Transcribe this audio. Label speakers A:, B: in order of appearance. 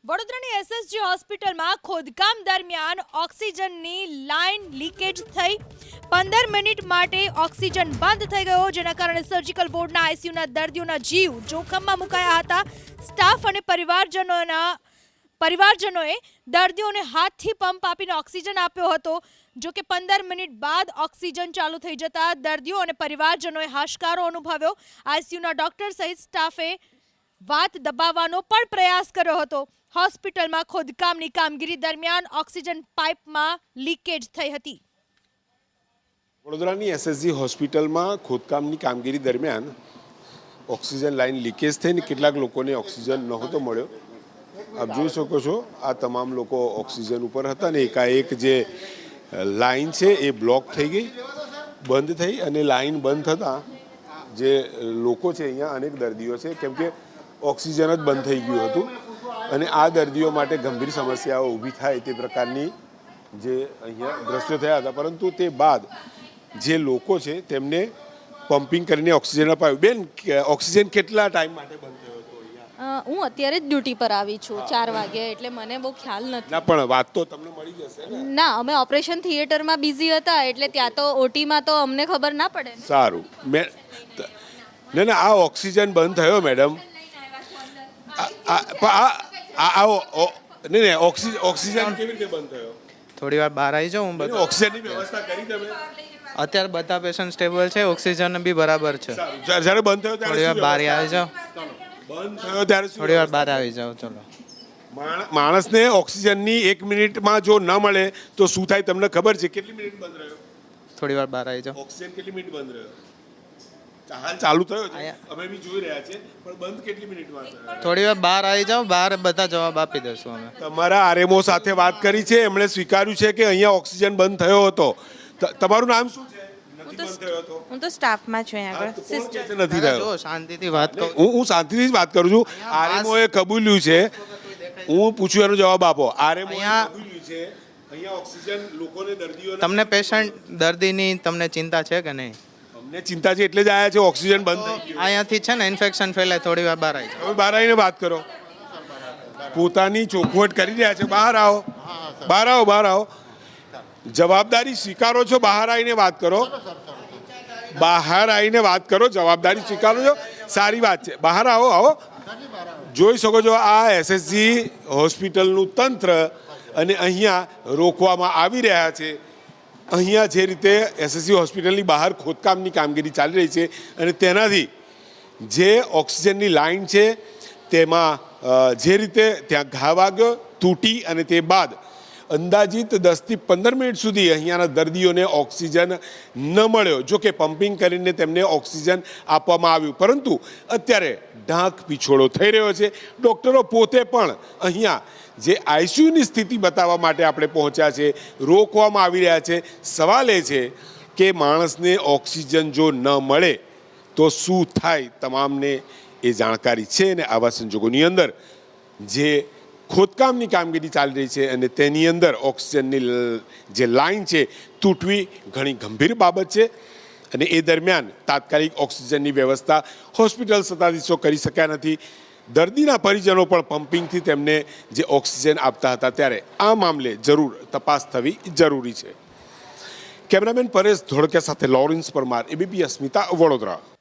A: વડોદરાની એસએસજી હોસ્પિટલમાં ખોદકામ દરમિયાન ઓક્સિજનની લાઇન લીકેજ થઈ 15 મિનિટ માટે ઓક્સિજન બંધ થઈ ગયો, જેના કારણે સર્જિકલ વોર્ડના આઈસીયુના દર્દીઓના જીવ જોખમમાં મુકાયા હતા। સ્ટાફ અને પરિવારજનોએ દર્દીઓને હાથથી પંપ આપીને ઓક્સિજન આપ્યો હતો। જો કે 15 મિનિટ બાદ ઓક્સિજન ચાલુ થઈ જતા દર્દીઓ અને પરિવારજનોએ હાશકારો અનુભવ્યો। આઈસીયુના ડોક્ટર સહિત સ્ટાફે વાત દબાવવાનો પણ પ્રયાસ કર્યો હતો। હોસ્પિટલમાં ખોદકામની કામગીરી દરમિયાન ઓક્સિજન પાઇપમાં લીકેજ થઈ હતી।
B: વડોદરાની એસએસજી હોસ્પિટલમાં ખોદકામની કામગીરી દરમિયાન ઓક્સિજન લાઇન લીકેજ થઈને કેટલાક લોકોને ઓક્સિજન નહોતો મળ્યો। આપ જોઈ શકો છો, આ તમામ લોકો ઓક્સિજન ઉપર હતા અને એકાએક જે લાઇન છે એ બ્લોક થઈ ગઈ, બંધ થઈ અને લાઇન બંધ થતાં જે લોકો છે અહીંયા અનેક દર્દીઓ છે, કેમ કે ઓક્સિજન જ બંધ થઈ ગયું હતું અને આ દર્દીઓ માટે ગંભીર સમસ્યાઓ ઊભી થાય તે પ્રકારની જે અહીંયા દ્રશ્યો થયા હતા। પરંતુ તે બાદ જે લોકો છે તેમને પમ્પિંગ કરીને ઓક્સિજન અપાયું। બેન, ઓક્સિજન કેટલા ટાઈમ માટે બંધ થયો હતો અહીંયા?
C: હું અત્યારે જ ડ્યુટી પર આવી છું 4 વાગે, એટલે મને બહુ ખ્યાલ નથી।
B: ના, પણ વાત તો તમને મળી જશે ને?
C: ના, અમે ઓપરેશન થિયેટરમાં બિઝી હતા, એટલે ત્યાં તો ઓટીમાં તો અમને ખબર ના પડે ને।
B: સારું, ના, આ ઓક્સિજન બંધ થયો મેડમ, ઓક્સિજન કેવી રીતે બંધ થયો?
D: થોડી વાર બહાર આવી જાઉં હું।
B: ઓક્સિજનની વ્યવસ્થા કરી તમે?
D: અત્યારે બધા પેશન્ટ સ્ટેબલ છે, ઓક્સિજન બી બરાબર છે।
B: જ્યારે બંધ થયો ત્યારે
D: થોડી વાર બહાર આવી જાઓ,
B: બંધ થયો ત્યારે
D: થોડી વાર બહાર આવી જાઓ। ચલો,
B: માણસને ઓક્સિજનની 1 મિનિટમાં જો ન મળે તો શું થાય તમને ખબર છે? કેટલી મિનિટ બંધ રહ્યો?
D: થોડી વાર બહાર આવી જાઓ।
B: ઓક્સિજન કેટલી મિનિટ બંધ રહ્યો? હાલ ચાલુ થયો છે, અમે બી જોઈ રહ્યા છે, પણ બંધ કેટલી મિનિટમાં થયો?
D: થોડી વાર બહાર આવી જાઓ, બહાર બધા જવાબ આપી દઈશું અમે।
B: તમારા આરએમઓ સાથે વાત કરી છે, એમણે સ્વીકાર્યું છે કે અહીંયા ઓક્સિજન બંધ થયો હતો। તમારું નામ શું છે?
E: હું તો સ્ટાફમાં છું અહીંયા આગળ, સિસ્ટર
B: નથી થયો?
D: જો શાંતિથી વાત કરો।
B: હું શાંતિથી જ વાત કરું છું। આરએમઓ એ કબૂલ્યું છે, હું પૂછું એનો જવાબ આપો। આરએમઓ કબૂલ્યું છે અહીંયા ઓક્સિજન લોકોને, દર્દીઓને,
D: તમને પેશન્ટ દર્દીની તમને ચિંતા છે કે નહીં?
B: અમને ચિંતા છે એટલે જ આયા છે। ઓક્સિજન બંધ થઈ ગયું,
D: અહીંયાથી છે ને ઇન્ફેક્શન ફેલાય। થોડી વાર બહાર આવી જાઓ।
B: હવે બહાર આવીને વાત કરો, પોતાની ચોખવટ કરી રહ્યા છે। બહાર આવો, બહાર આવો, બહાર આવો, જવાબદારી સ્વીકારો છો? બહાર આવીને વાત કરો, બહાર આવીને વાત કરો, જવાબદારી સ્વીકારો છો, સારી વાત છે। બહાર આવો, આવો। જોઈ શકો છો આ એસએસજી હોસ્પિટલનું તંત્ર અને અહીંયા રોકવામાં આવી રહ્યા છે। અહીંયા જે રીતે એસએસજી હોસ્પિટલની બહાર ખોદકામની કામગીરી ચાલી રહી છે અને તેનાથી જે ઓક્સિજનની લાઇન છે તેમાં જે રીતે ત્યાં ઘા વાગ્યો, તૂટી અને તે બાદ અંદાજિત 10 થી 15 મિનિટ સુધી અહીંયાના દર્દીઓને ઓક્સિજન ન મળ્યો। જો કે પમ્પિંગ કરીને તેમને ઓક્સિજન આપવામાં આવ્યું, પરંતુ અત્યારે ઢાંક પીછોડો થઈ રહ્યો છે। ડૉક્ટરો પોતે પણ અહીંયા જે આઈસીયુની સ્થિતિ બતાવવા માટે આપણે પહોંચ્યા છે, રોકવામાં આવી રહ્યા છે। સવાલ એ છે કે માણસને ઓક્સિજન જો ન મળે તો શું થાય, તમામને એ જાણકારી છે અને આવા સંજોગોની અંદર જે ખોદકામની કામગીરી ચાલી રહી છે અને તેની અંદર ઓક્સિજનની જે લાઇન છે તૂટવી ઘણી ગંભીર બાબત છે અને એ દરમિયાન તાત્કાલિક ઓક્સિજનની વ્યવસ્થા હોસ્પિટલ સત્તાધીશો કરી શક્યા નથી। દર્દીના પરિજનો પણ પમ્પિંગથી તેમને જે ઓક્સિજન આપતા હતા, ત્યારે આ મામલે જરૂર તપાસ થવી જરૂરી છે। કેમેરામેન પરેશ ધોળકિયા સાથે લોરેન્સ પરમાર, એબીપી અસ્મિતા, વડોદરા।